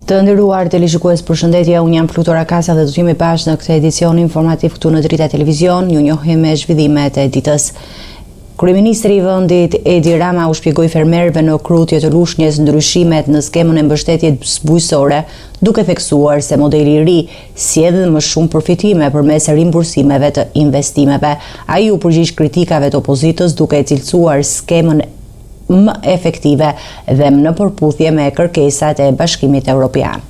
Të nderuar televizikues, përshëndetje, unë jam Plutora Kasa dhe do të jemi bashkë në këtë edicion informativ këtu në Drita Televizion. Ju njohim me zhvillimet e ditës. Kryeministri i vendit Edi Rama u shpjegoi fermerëve në Krutje të Lushnjës ndryshimet në skemën e mbështetjes bujqësore, duke theksuar se modeli i ri sjell më shumë përfitime përmes rimbursimeve të investimeve. Ai u përgjigj kritikave të opozitës duke cilësuar skemën më efektive dhe në përputhje me kërkesat e Bashkimit Evropian.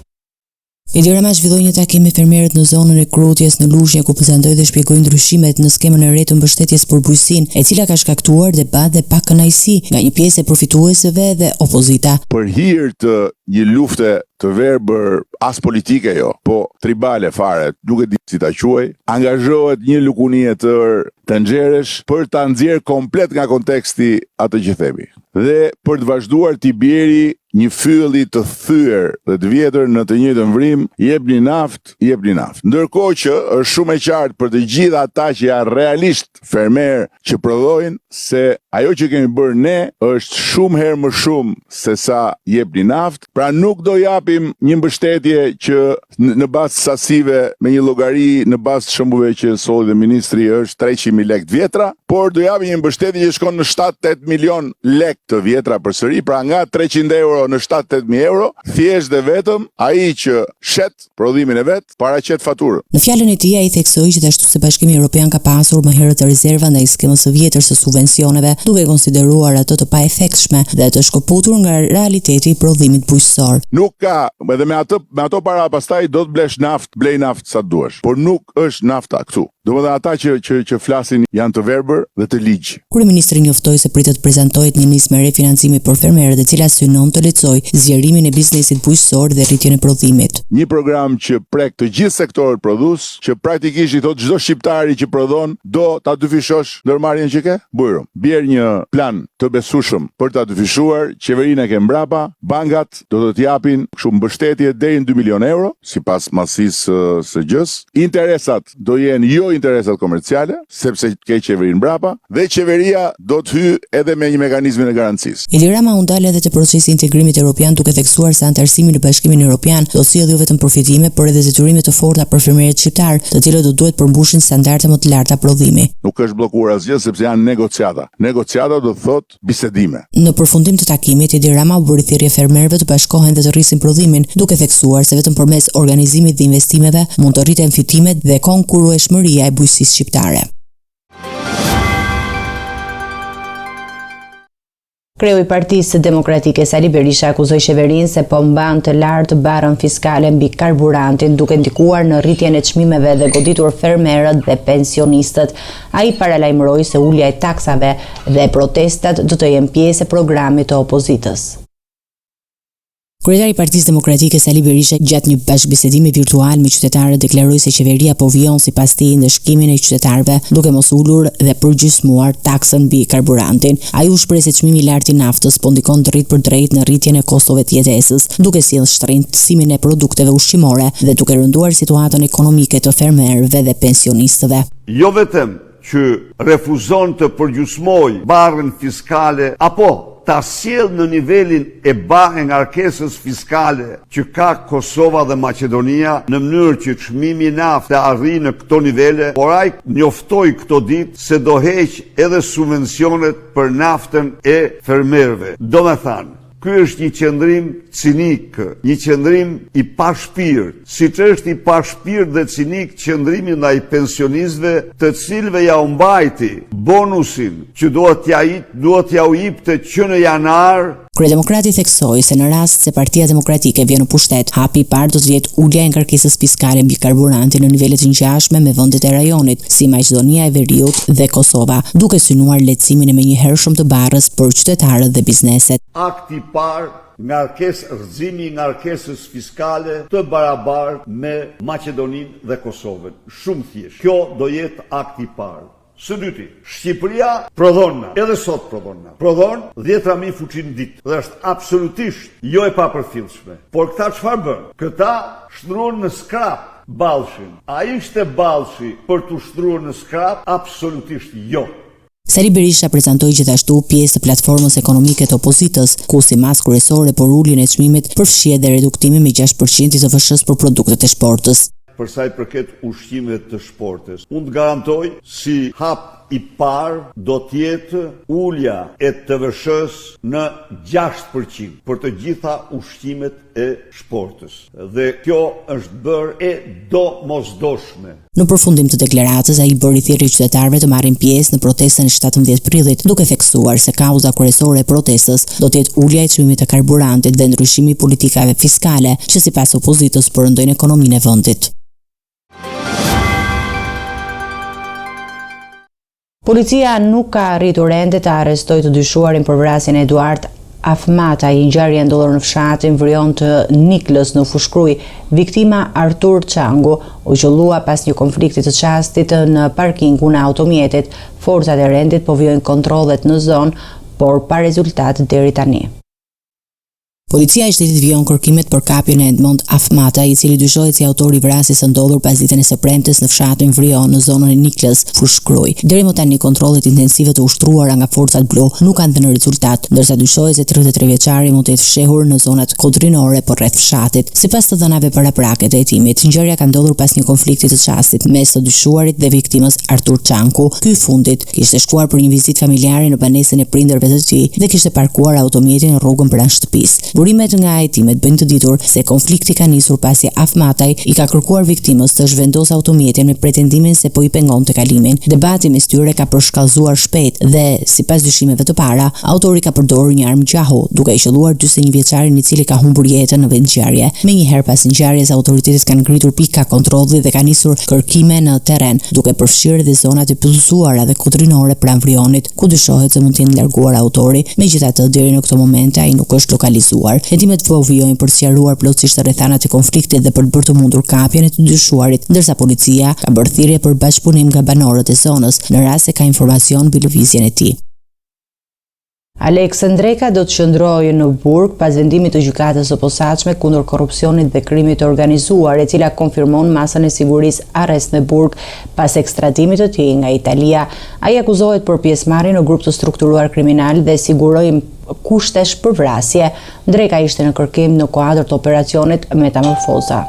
Edi Rama zhvilloi një takim me fermerët në zonën e Krutjes në Lushnjë, ku prezantoi dhe shpjegoi ndryshimet në skemën e re të mbështetjes për bujqësinë, e cila ka shkaktuar debat dhe pak kënaqësi nga një pjesë e përfituesve dhe opozita. Për hir të një lufte të verbër as politike jo, po tribale fare, nuk e di si ta quaj, angazhohet një lukuni e tërë të nxjerrësh për ta nxjerrë komplet nga konteksti atë që themi. Dhe për të vazhduar t'i bjeri një fylli të thyer dhe të vjetër në të njëjtën vrim, jepni naft. Ndërkohë që është shumë e qartë për të gjithë ata që janë realisht fermer që prodhojnë se ajo që kemi bërë ne është shumë herë më shumë se sa jepni naft, pra nuk do japim një mbështetje që në bazë sasive me një llogari në bazë shembullve që solli dhe ministri është 300.000 lekë të vjetra, por do japim një mbështetje që shkon në 7-8 milion lekë të vjetra përsëri, pra nga 300 euro në 7-8.000 euro, thjesht dhe vetëm ai që shet prodhimin e vet paraqet faturën. Në fjalën e tij ai theksoi që ashtu se Bashkimi Evropian ka pasur më herët rezerva ndaj skemës së vjetër së subvencioneve, duke konsideruar ato të paefektshme dhe të shkëputur nga realiteti i prodhimit bujqësor. Nuk ka, edhe me ato para pastaj do të blesh naft, blej naft sa duash, por nuk është nafta këtu. Domethënë ata që flasin janë të verbër dhe të ligj. Kryeministri njoftoi se pritet të prezantohet një nismë re financimi për fermerët, e cila synon të lehtësojë zgjerimin e biznesit bujqësor dhe rritjen e prodhimit. Një program që prek të gjithë sektorët prodhues, që praktikisht i thotë çdo shqiptari që prodhon do ta dyfishosh ndërmarrjen që ke? Bujrum. Bjer një plan të besueshëm për ta dyfishuar, qeverinë e ke mbrapa, bankat do të t'japin kështu mbështetje deri në 2 milion euro, sipas masisë së gjës. Interesat do jenë jo interesat komerciale, sepse ke qeverinë mbrapa, dhe qeveria do të hyjë edhe me një mekanizmin e garancisë. Edi Rama u ndal edhe te procesi i integrimit evropian, duke theksuar se antarësimi në Bashkimin Evropian do sjellë jo vetëm përfitime, por edhe detyrime të forta për fermerët shqiptar, të cilët do duhet përmbushin standarde më të larta prodhimi. Nuk është bllokuar asgjë sepse janë negociata. Negociata do të thotë bisedime. Në përfundim të takimit, Edi Rama u bëri thirrje fermerëve të bashkohen dhe të rrisin prodhimin, duke theksuar se vetëm përmes organizimit dhe investimeve mund të rriten fitimet dhe konkurrueshmëria e bujqësisë shqiptare. Kreu i Partisë Demokratike Sali Berisha akuzoi qeverinë se po mban të lartë barën fiskale mbi karburantin, duke ndikuar në rritjen e çmimeve dhe goditur fermerët dhe pensionistët. Ai paralajmëroi se ulja e taksave dhe protestat do të jenë pjesë e programit të opozitës. Kryetari i Partisë Demokratike Sali Berisha gjatë një bashkëbisedimi virtual me qytetarët deklaroi se qeveria po vijon sipas tij ndëshkimin e qytetarëve, duke mos ulur dhe përgjysmuar taksën mbi karburantin. Ai u shpreh se çmimi i lartë i naftës po ndikon drejt për drejt në rritjen e kostove të jetesës, duke sjellë shtrëngësimin e produkteve ushqimore dhe duke rënduar situatën ekonomike të fermerëve dhe pensionistëve. Jo vetëm që refuzon të përgjysmoj barrën fiskale apo ta sjell në nivelin e ngarkesës fiskale që ka Kosova dhe Maqedonia në mënyrë që çmimi i naftë të arrijë në këto nivele, por ai njoftoi këto ditë se do heq edhe subvencionet për naftën e fermerëve. Domethënë, ky është një qëndrim cinik, një qëndrim i pashpirt, siç është i pashpirt dhe cinik qëndrimi ndaj pensionistëve, të cilëve ja u mbajti bonusin që duhet t'ja u jepte që në janar. Kryedemokrati theksoi se në rast se Partia Demokratike vjen në pushtet, hapi i parë do të jetë ulja e ngarkesës fiskale mbi karburantin në nivele të ngjashme me vendet e rajonit, si Maqedonia e Veriut dhe Kosova, duke synuar lehtësimin e menjëhershëm të barrës për qytetarët dhe bizneset. Akti i parë, rrëzimi i ngarkesës fiskale të barabartë me Maqedoninë dhe Kosovën. Shumë thjesht. Kjo do jetë akti i parë. Së dyti, Shqipëria prodhon, edhe sot prodhon 10.000 fuqinë ditë dhe është absolutisht jo e papërfillshme. Por këta çfarë bën? Këta shtruan në skrap ballshin. A ishte ballshi për të shtruar në skrap? Absolutisht jo. Sali Berisha prezantoi gjithashtu pjesë të platformës ekonomike të opozitës, ku si masë kryesore por uljen e çmimit përfshi edhe reduktimin me 6% të TVSH-s për produktet e shportës. Për sa i përket ushqimeve të shportës, unë të garantoj si hap i parë do t'jetë ulja e TVSH-s në 6% për të gjitha ushqimet e shportës. Dhe kjo është bërë e domosdoshme. Në përfundim të deklaratës, ai bëri thirrje qytetarëve të marrin pjesë në protestën e 17 prillit, duke theksuar se kauza kryesore e protestës do të jetë ulja e çmimit të karburantit dhe ndryshimi i politikave fiskale, që sipas opozitës përndojnë ekonominë e vendit. Policia nuk ka arritur ende të arrestojë të dyshuarin për vrasjen e Eduard Afmataj. Ngjarja ndodhur në fshatin Vrion të Niklës në Fushkruj. Viktima Artur Çangu u qellua pas një konflikti të çastit në parkingun e automjetit. Forcat e rendit po vijojnë kontrollet në zonë, por pa rezultat deri tani. Policia e shtetit vijon kërkimet për kapjen e Edmond Afmataj, i cili dyshohet si autori i vrasjes së ndodhur pas ditën e së premtes në fshatin Vrion në zonën e Niklës, Fushkruj. Deri më tani kontrollet intensive të ushtruara nga forcat blu nuk kanë dhënë rezultat, ndërsa dyshohet se 33 vjeçari mund të jetë fshehur në zonat kodrinore rreth fshatit. Sipas të dhënave paraprake të hetimit, ngjarja ka ndodhur pas një konflikti të çastit mes të dyshuarit dhe viktimës Artur Çanku. Ky i fundit kishte shkuar për një vizitë familjare në banesën e prindërve të tij dhe kishte parkuar automjetin në rrugën pranë shtëpisë. Burimet nga hetimet bëjnë të ditur se konflikti ka nisur pasi Afmataj i ka kërkuar viktimës të zhvendosë automjetin me pretendimin se po i pengonte kalimin. Debati mes tyre ka përshkallëzuar shpejt dhe, sipas dyshimeve të para, autori ka përdorur një armë gjahu, duke i qelluar 41 vjeçarin i cili ka humbur jetën në vendngjarje. Menjëherë pas ngjarjes, autoritetet kanë ngritur pika kontrolli dhe kanë nisur kërkime në terren, duke përfshirë edhe zonat e pëllëzuara dhe kodrinore pranë Vrionit, ku dyshohet se mund të jenë larguar autori. Megjithatë, deri në këtë moment ai nuk është lokalizuar. Hetimet po vijojnë për të sqaruar plotësisht rrethanat e konfliktit dhe për të bërë të mundur kapjen e të dyshuarit, ndërsa policia ka bërë thirrje për bashkëpunim nga banorët e zonës në rast se ka informacion mbi lëvizjen e tij. Alex Ndreka do të qëndrojë në burg pas vendimit të gjykatës së posaçme kundër korrupsionit dhe krimit të organizuar, e cila konfirmon masën e sigurisë arrest në burg pas ekstradimit të tij nga Italia. Ai akuzohet për pjesëmarrje në grup të strukturuar kriminal dhe siguroi kushtesh për vrasje. Ndreka ishte në kërkim në kuadër të operacionit Metamorfoza.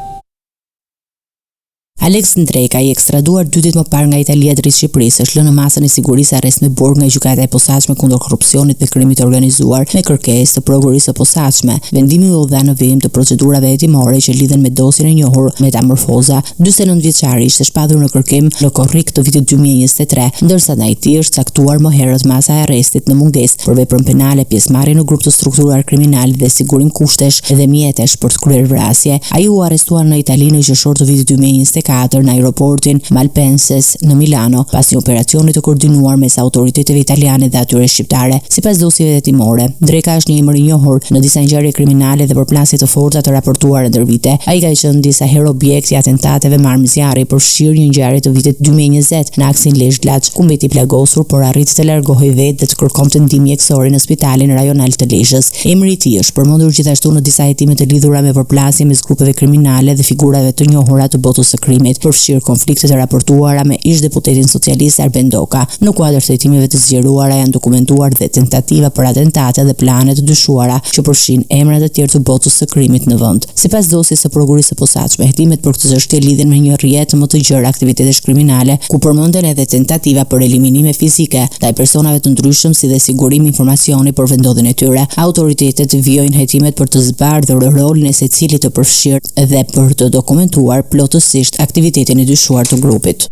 Alex Ndreka, i ekstraduar 2 ditë më parë nga Italia drejt Shqipërisë, është lënë në masën e sigurisë arrest në burg nga gjykata e posaçme kundër korrupsionit dhe krimit të organizuar me kërkesë të prokurisë së posaçme. Vendimi u dha në vijim të procedurave hetimore që lidhen me dosjen e njohur Metamorfoza. 49 vjeçari ishte shpadur në kërkim në korrik të vitit 2023, ndërsa ndaj tij është caktuar më herët masa e arrestit në mungesë për veprën penale, pjesëmarrje në grup të strukturuar kriminal dhe sigurim kushtesh dhe mjetesh për të kryer vrasje. Ai u arrestuar në Itali në qershor të vitit 2024 në aeroportin Malpenses në Milano pas një operacioni të koordinuar mes autoriteteve italiane dhe atyre shqiptare. Sipas dosjeve hetimore, Ndreka është një emër i njohur në disa ngjarje kriminale dhe përplasje të forta të raportuara ndër vite. Ai ka qenë disa herë objekt i atentateve me armë zjarri, përfshirë një ngjarje të vitit 2020 në aksin Lezhë-Laç, ku mbeti plagosur por arriti të largohej vetë dhe të kërkonte ndihmë mjekësore në spitalin rajonal të Lezhës. Emri i tij është përmendur gjithashtu në disa hetime të lidhura me përplasje mes grupeve kriminale dhe figurave të njohura të botës së krimit, përfshirë konfliktet e raportuara me ish-deputetin socialist Arben Doka. Në kuadër të hetimeve të zgjeruara janë dokumentuar dhe tentativa për atentate dhe plane të dyshuara që përfshin emra të tjerë të botës së krimit në vend. Sipas dosjes së prokurisë së posaçme, hetimet për këtë çështje lidhen me një rrjet më të gjerë aktivitetesh kriminale, ku përmenden edhe tentativa për eliminime fizike ndaj personave të ndryshëm si dhe sigurim informacioni për vendodhjen e tyre. Autoritetet vijojnë hetimet për të zbardhur rolin e secilit të përfshirë dhe për të dokumentuar plotësisht aktivitetin e dyshuar të grupit.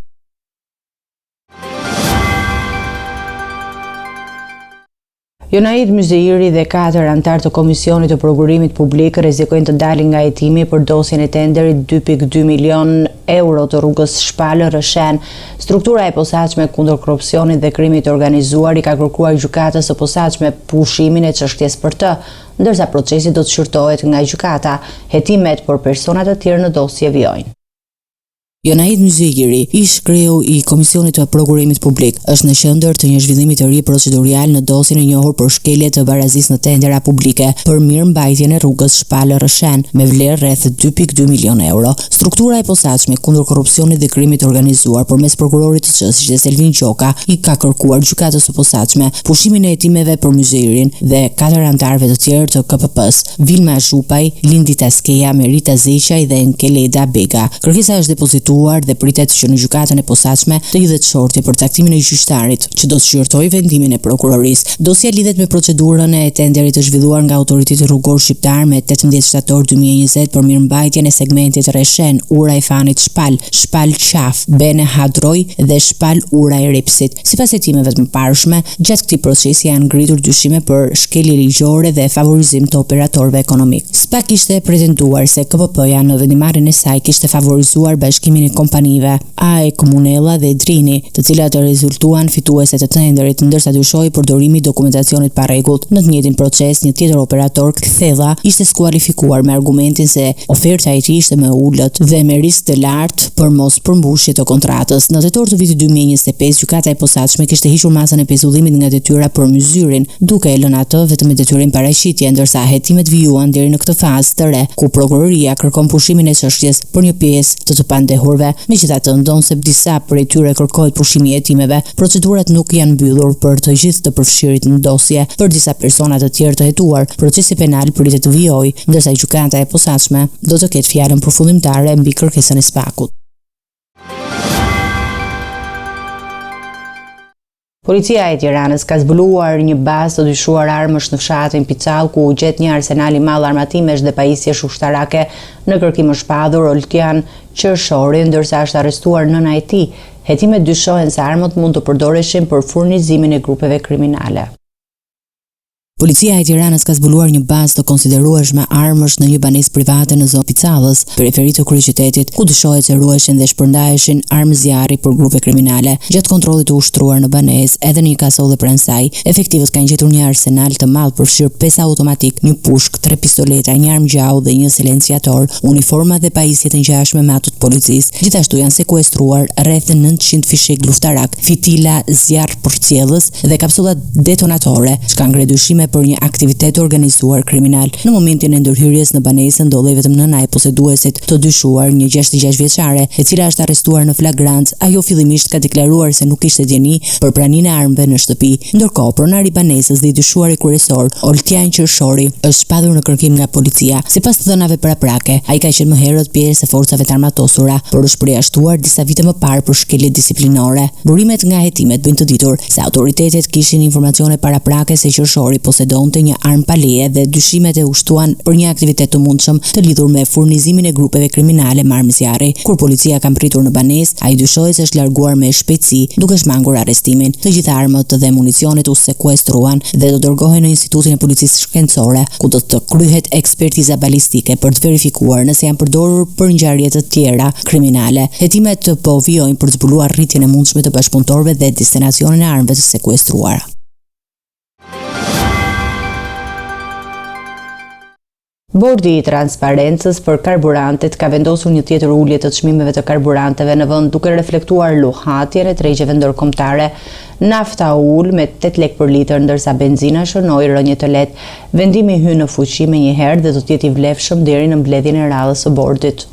Jonaid Myzeiri dhe 4 anëtar të Komisionit të Prokurimit Publik rrezikojnë të dalin nga hetimi për dosjen e tenderit 2.2 milion euro të rrugës Shpalë-Rëshen. Struktura e posaçme kundër korrupsionit dhe krimit të organizuar i ka kërkuar gjykatës së posaçme pushimin e çështjes për të, ndërsa procesi do të shqyrtohet nga gjykata. Hetimet për persona të tjerë në dosje vijojnë. Jonahid Myzyiri, ish kreu I Komisionit të Prokurimit Publik, është në qendër të një zhvillimi të ri procedurial në dosjen e njohur për shkelje të barazisë në tendera publike për mirëmbajtjen e rrugës Shpallë-Rrshen me vlerë rreth 2.2 milion euro. Struktura e posaçme kundër korrupsionit dhe krimit të organizuar përmes prokurorit të çështjes dhe Selvin Qoka I ka kërkuar gjykatës së posaçme pushimin e hetimeve për Myzyirin dhe 4 anëtarëve të tjerë të KPP-s, Vilma Zhupaj, Lindi Taskeja, Merita Zeqaj dhe Enkeleda Bega. Kërkesa është depozituar dhe pritet që në gjykatën e posaçme të hidhet shortje për caktimin e gjyqtarit, që do të shqyrtojë vendimin e prokurorisë. Dosja lidhet me procedurën e tenderit të zhvilluar nga Autoriteti Rrugor Shqiptar me 18 shtator 2020 për mirëmbajtjen e segmentit Rreshen, Ura e Fanit Shpal, Shpal Qaf, Bene Hadroj dhe Shpal Ura e Ripsit. Sipas hetimeve të mëparshme, gjatë këtij procesi janë ngritur dyshime për shkelje ligjore dhe favorizim të operatorëve ekonomik. SPA kishte pretenduar se KPP-ja në vendimarrjen e saj kishte favorizuar bashkimin e kompanive AE Komunella dhe Drini, të cilat rezultuan fituese të tenderit, ndërsa dyshoi përdorimi I dokumentacionit pa rregullt. Në të njëjtin proces, një tjetër operator, Kthella, ishte skualifikuar me argumentin se oferta e tij ishte më e ulët dhe me risk të lartë për mos përmbushje të kontratës. Në tetor të vitit 2025, gjykata e posaçme kishte hiqur masën e pezullimit nga detyra për Myzyirin, duke e lënë atë vetëm me detyrim paraqitje, ndërsa hetimet vijuan deri në këtë fazë të re, ku prokuroria kërkon pushimin e çështjes për një pjesë të pandehurve. Megjithatë, ndonse disa prej tyre kërkohet pushimi I hetimeve, procedurat nuk janë mbyllur për të gjithë të përfshirit në dosje. Për disa persona të tjerë të hetuar, procesi penal pritet të vijojë, ndërsa gjykata e posaçme do të ketë fjalën përfundimtare mbi kërkesën e SPAK-ut. Policia e Tiranës ka zbuluar një bazë të dyshuar armësh në fshatin Picall, ku u gjet një arsenal I madh armatimesh dhe pajisjesh ushtarake në kërkim të shpadur Oltian Qershori, ndërsa është arrestuar nëna e tij. Hetimet dyshohen se armët mund të përdoreshin për furnizimin e grupeve kriminale. Policia e Tiranës ka zbuluar një bazë të konsiderueshme armësh në një banesë private në zonë Picallës, periferi të kryeqytetit, ku dyshohet se ruheshin dhe shpërndaheshin armë zjarri për grupe kriminale. Gjatë kontrollit të ushtruar në banesë, edhe në një kasolle pranë saj, efektivët kanë gjetur një arsenal të madh përfshir 5 automatik, një pushk, 3 pistoleta, një armë gjau dhe një silenciator, uniforma dhe pajisje të ngjashme me ato të policisë. Gjithashtu janë sekuestruar rreth 900 fishek luftarak, fitila zjarr përcjellës dhe kapsulla detonatore, që kanë ngre dyshime për një aktivitet organizuar kriminal. Në momentin e ndërhyrjes në banesë ndodhej vetëm nëna e poseduesit të dyshuar, një 66 vjeçare, e cila është arrestuar në flagrancë. Ajo fillimisht ka deklaruar se nuk kishte dieni për praninë e armëve në shtëpi. Ndërkohë, pronari I banesës dhe I dyshuari kryesor, Oltian Qershori, është shpadur në kërkim nga policia. Sipas të dhënave paraprake, ai ka qenë më herët pjesë e forcave të armatosura, por është përjashtuar disa vite më parë për shkelje disiplinore. Burimet nga hetimet bëjnë të ditur se autoritetet kishin informacione paraprake se Qershori posedonte një armë pa leje dhe dyshimet e ushtuan për një aktivitet të mundshëm të lidhur me furnizimin e grupeve kriminale me armë zjarri. Kur policia ka mpritur në banesë, ai dyshohet se është larguar me shpejtësi duke shmangur arrestimin. Të gjitha armët dhe municionet u sekuestruan dhe do dërgohen në Institutin e Policisë Shkencore, ku do të kryhet ekspertiza balistike për të verifikuar nëse janë përdorur për ngjarje të tjera kriminale. Hetimet po vijojnë për të zbuluar rritjen e mundshme të bashkëpunëtorëve dhe destinacionin e armëve të sekuestruara. Bordi I transparencës për karburantet ka vendosur një tjetër ulje të çmimeve të karburanteve në vend, duke reflektuar luhatjen e tregjeve ndërkombëtare. Nafta ul me 8 lek për litër, ndërsa benzina shënoi rënje të lehtë. Vendimi hyn në fuqi menjëherë dhe do të jetë I vlefshëm deri në mbledhjen e radhës së bordit.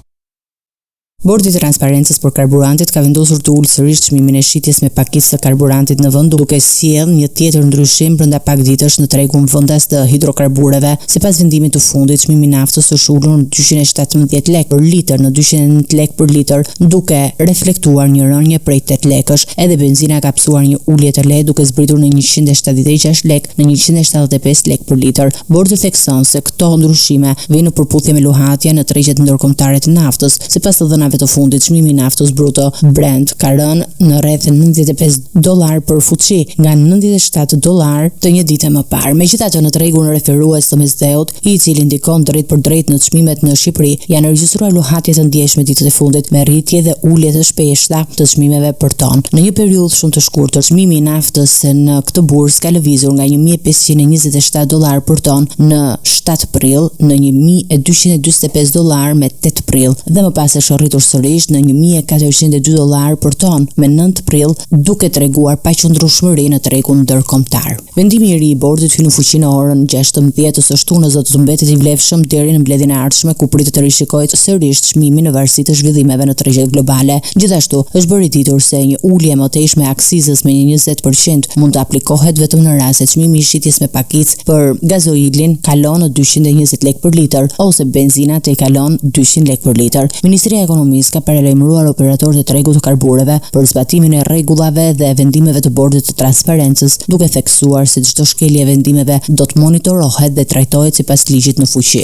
Bordi I transparencës për karburantit ka vendosur të ulë sërish çmimin e shitjes me pakicë të karburantit në vend, duke sjellë një tjetër ndryshim brenda pak ditësh në tregun vendas të hidrokarbureve. Sipas vendimit të fundit, çmimi I naftës është ulur në 217 lek për litër në 209 lek për litër, duke reflektuar një rënje prej 8 lekësh. Edhe benzina ka psuar një ulje të lehtë, duke zbritur në 176 lek në 175 lek për litër. Bordi thekson se këto ndryshime vijnë në përputhje me luhatjen në tregjet ndërkombëtare të naftës. Sipas të dhënave të fundit, çmimi I naftës bruto Brent ka rënë në rreth $95 për fuqi nga $97 të një dite më parë. Megjithatë, në tregun referues të mesdheut, I cili ndikon drejt për drejt në çmimet në Shqipëri, janë regjistruar luhatje të ndjeshme ditët e fundit me rritje dhe ulje të shpeshta të çmimeve për ton. Në një periudhë shumë të shkurtër, çmimi I naftës në këtë bursë ka lëvizur nga $1527 për ton në 7 prill në $1245 me 8 prill dhe më pas është rritur përsërisht në $1.402 për ton me 9 prill, duke treguar paqëndrueshmëri në tregun ndërkombëtar. Vendimi i ri i bordit hyn në fuqi në orën 16 të së shtunës dhe do të mbetet i vlefshëm deri në mbledhjen e ardhshme ku pritet të rishikohet sërish çmimi në varësi të zhvillimeve në tregjet globale. Gjithashtu, është bërë ditur se një ulje e mëtejshme e aksizës me një 20% mund të aplikohet vetëm në rast se çmimi i shitjes me pakicë për gazoilin kalon në 220 lekë për litër ose benzina te kalon 200 lekë për litër. Ministria e Ekonomisë ka paralajmëruar operatorët e tregut të karbureve për zbatimin e rregullave dhe vendimeve të bordit të transparencës, duke theksuar se çdo shkelje e vendimeve do të monitorohet dhe trajtohet sipas ligjit në fuqi.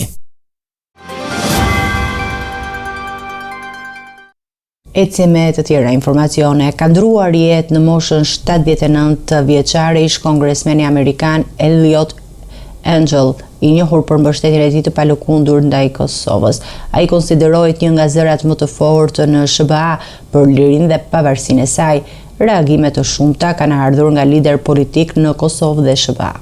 Eci me të tjera informacione, ka ndruar jetë në moshën 79 vjeçare ish kongresmeni amerikan Eliot Engel, i njohur për mbështetjen e tij të palëkundur ndaj Kosovës. Ai konsiderohet një nga zërat më të fortë në SBA për lirinë dhe pavarësinë e saj. Reagime të shumta kanë ardhur nga lider politik në Kosovë dhe SBA.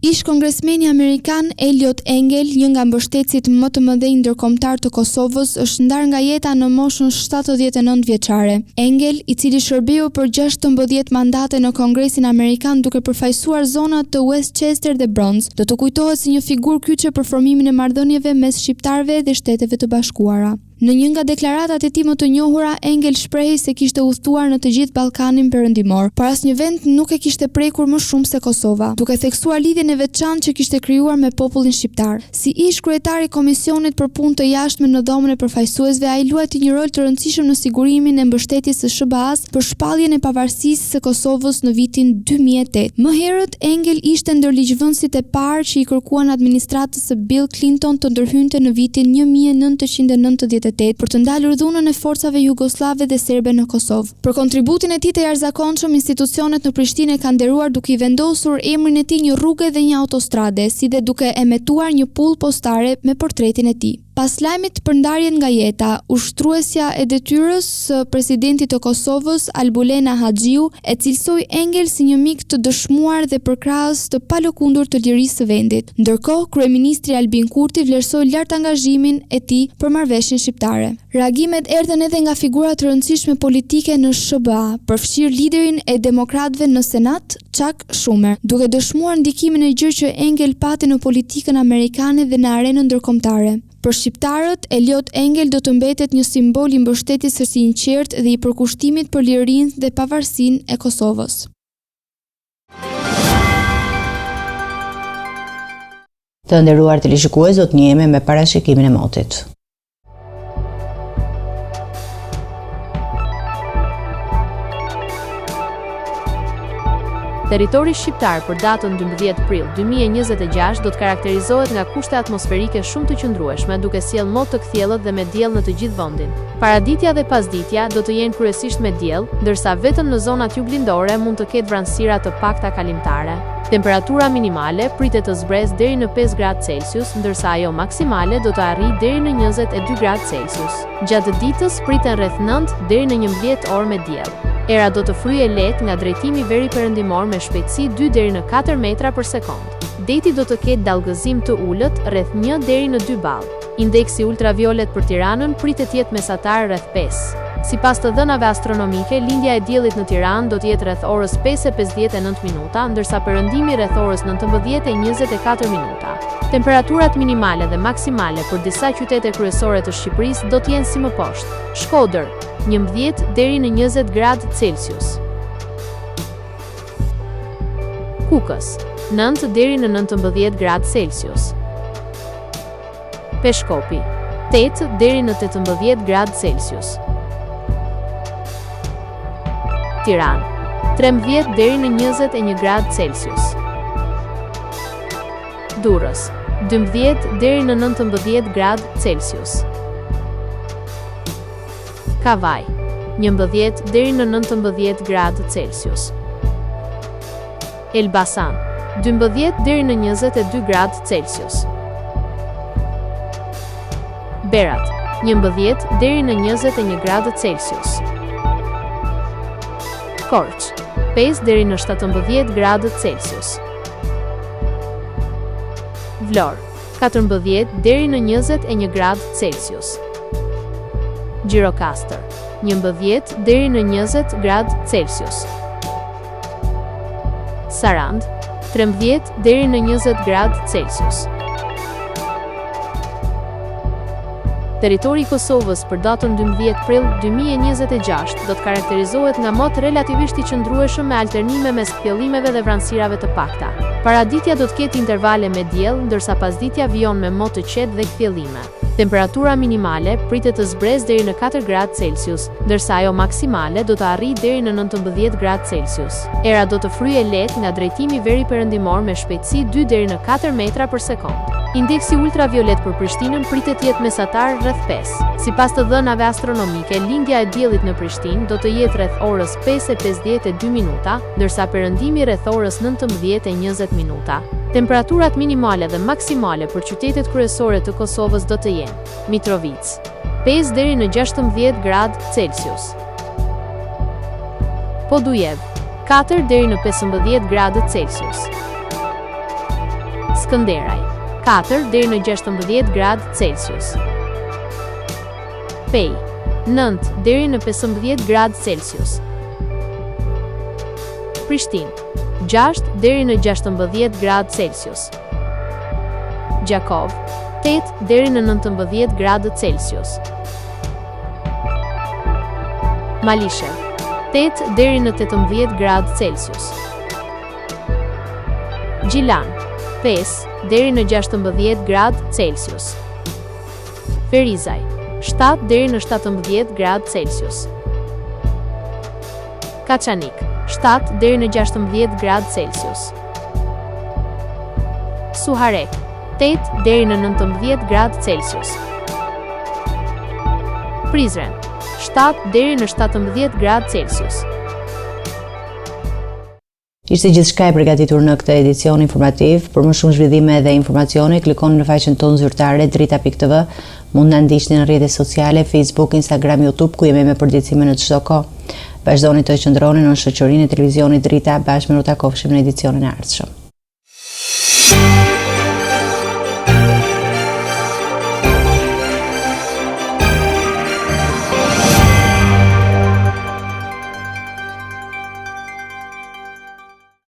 Ish kongresmeni amerikan Eliot Engel, një nga mbështetësit më të mëdhenj ndërkombëtar të Kosovës, është ndar nga jeta në moshën 79 vjeçare. Engel, i cili shërbeu për 16 mandate në Kongresin Amerikan duke përfaqësuar zonat të Westchester dhe Bronx, do të kujtohet si një figurë kyçe për formimin e marrëdhënieve mes shqiptarëve dhe Shteteve të Bashkuara. Në një nga deklaratat e tij më të njohura, Engel shprehi se kishte udhëtuar në të gjithë Ballkanin Perëndimor, por asnjë vend nuk e kishte prekur më shumë se Kosova, duke theksuar lidhjen e veçantë që kishte krijuar me popullin shqiptar. Si ish kryetari i Komisionit për Punë të Jashtme në dhomën e përfaqësuesve, ai luajti një rol të rëndësishëm në sigurimin e mbështetjes së SBA-s për shpalljen e pavarësisë së Kosovës në vitin 2008. Më herët, Engel ishte ndër ligjvënësit e parë që i kërkuan administratës së Bill Clinton të ndërhynte në vitin 1990 për të ndalur dhunën e forcave jugoslave dhe serbe në Kosovë. Për kontributin e tij të jashtëzakonshëm, institucionet në Prishtinë kanë nderuar duke i vendosur emrin e tij një rrugë dhe një autostrade, si dhe duke emetuar një pull postare me portretin e tij. Pas lajmit për ndarjen nga jeta, ushtruesja e detyrës së presidentit të Kosovës, Albulena Haxhiu, e cilësoi Engel si një mik të dëshmuar dhe përkrahës të palëkundur të lirisë së vendit. Ndërkohë, kryeministri Albin Kurti vlerësoi lart angazhimin e tij për marrëveshjen shqiptare. Reagimet erdhën edhe nga figura të rëndësishme politike në SBA, përfshir liderin e demokratëve në Senat, Chuck Schumer, duke dëshmuar ndikimin e gjerë që Engel pati në politikën amerikane dhe në arenën ndërkombëtare. Për shqiptarët, Eliot Engel do të mbetet një simbol i mbështetjes së sinqertë dhe i përkushtimit për lirinë dhe pavarësinë e Kosovës. Të nderuar televizionistë, do të njihemi me parashikimin e motit. Territori shqiptar për datën 12 prill 2026 do të karakterizohet nga kushte atmosferike shumë të qëndrueshme, duke sjellë mot të kthjellët dhe me diell në të gjithë vendin. Paraditja dhe pasditja do të jenë kryesisht me diell, ndërsa vetëm në zonat juglindore mund të ketë vranësira të pakta kalimtare. Temperatura minimale pritet të zbresë deri në 5 gradë Celsius, ndërsa ajo maksimale do të arrijë deri në 22 gradë Celsius. Gjatë ditës priten rreth 9 deri në 11 orë me diell. Era do të fryejë lehtë nga drejtimi veri perëndimor me shpejtësi 2 deri në 4 metra për sekond. Deti do të ketë dallgëzim të ulët rreth 1 deri në 2 ball. Indeksi ultraviolet për Tiranën pritet të jetë mesatar rreth 5. Sipas të dhënave astronomike, lindja e diellit në Tiranë do të jetë rreth orës 5:59 minuta, ndërsa perëndimi rreth orës 19:24 minuta. Temperaturat minimale dhe maksimale për disa qytete kryesore të Shqipërisë do të jenë si më poshtë: Shkodër 11 deri në 20 gradë Celsius. Kukës 9 deri në 19 gradë Celsius. Peshkopi 8 deri në 18 gradë Celsius. Tiranë 13 deri në 21 gradë Celsius. Durrës 12 deri në 19 gradë Celsius. Kavaj 11 deri në 19 gradë Celsius. Elbasan 12 deri në 22 gradë Celsius. Berat 11 deri në 21 gradë Celsius. Korç 5 deri në 17 gradë Celsius. Vlorë 14 deri në 21 gradë Celsius. Gjirokastër, 11 deri në 20 gradë Celsius. Sarand, 13 deri në 20 gradë Celsius. Territori i Kosovës për datën 12 prill 2026 do të karakterizohet nga mot relativisht i qëndrueshëm me alternime mes kthjellimeve dhe vranësirave të pakta. Paraditja do të ketë intervale me diell, ndërsa pasditja vijon me mot të qetë dhe kthjellime. Temperatura minimale pritet të zbresë deri në 4 gradë Celsius, ndërsa ajo maksimale do të arrijë deri në 19 gradë Celsius. Era do të fryejë lehtë nga drejtimi veri perëndimor me shpejtësi 2 deri në 4 metra për sekond. Indeksi ultraviolet për Prishtinën pritet të jetë mesatar rreth 5. Sipas të dhënave astronomike, lindja e diellit në Prishtinë do të jetë rreth orës 5:52 minuta, ndërsa perëndimi rreth orës 19:20 minuta. Temperaturat minimale dhe maksimale për qytetet kryesore të Kosovës do të jenë: Mitrovica, 5 deri në 16 gradë Celsius; Podujev, 4 deri në 15 gradë Celsius; Skënderaj, 4 deri në 16 gradë Celsius; Pej, 9 deri në 15 gradë Celsius; Prishtinë, 6 deri në 16 gradë Celsius; Gjakov, 8 deri në 19 gradë Celsius; Malishev, 8 deri në 18 gradë Celsius; Gjilan, 5 deri në 16 gradë Celsius; Ferizaj, 7 deri në 17 gradë Celsius; Kaçanik, 7 deri në 16 gradë Celsius; Suharek, 8 deri në 19 gradë Celsius; Prizren, 7 deri në 17 gradë Celsius. Ishte gjithçka e përgatitur në këtë edicion informativ. Për më shumë zhvillime dhe informacione, klikoni në faqen tonë zyrtare drita.tv. Mund na ndiqni në rrjetet sociale, Facebook, Instagram, YouTube, ku jemi me përditësime në çdo kohë. Vazhdoni të qëndroni në shoqërinë e televizionit Drita, bashkë me u takofshim në edicionin e ardhshëm.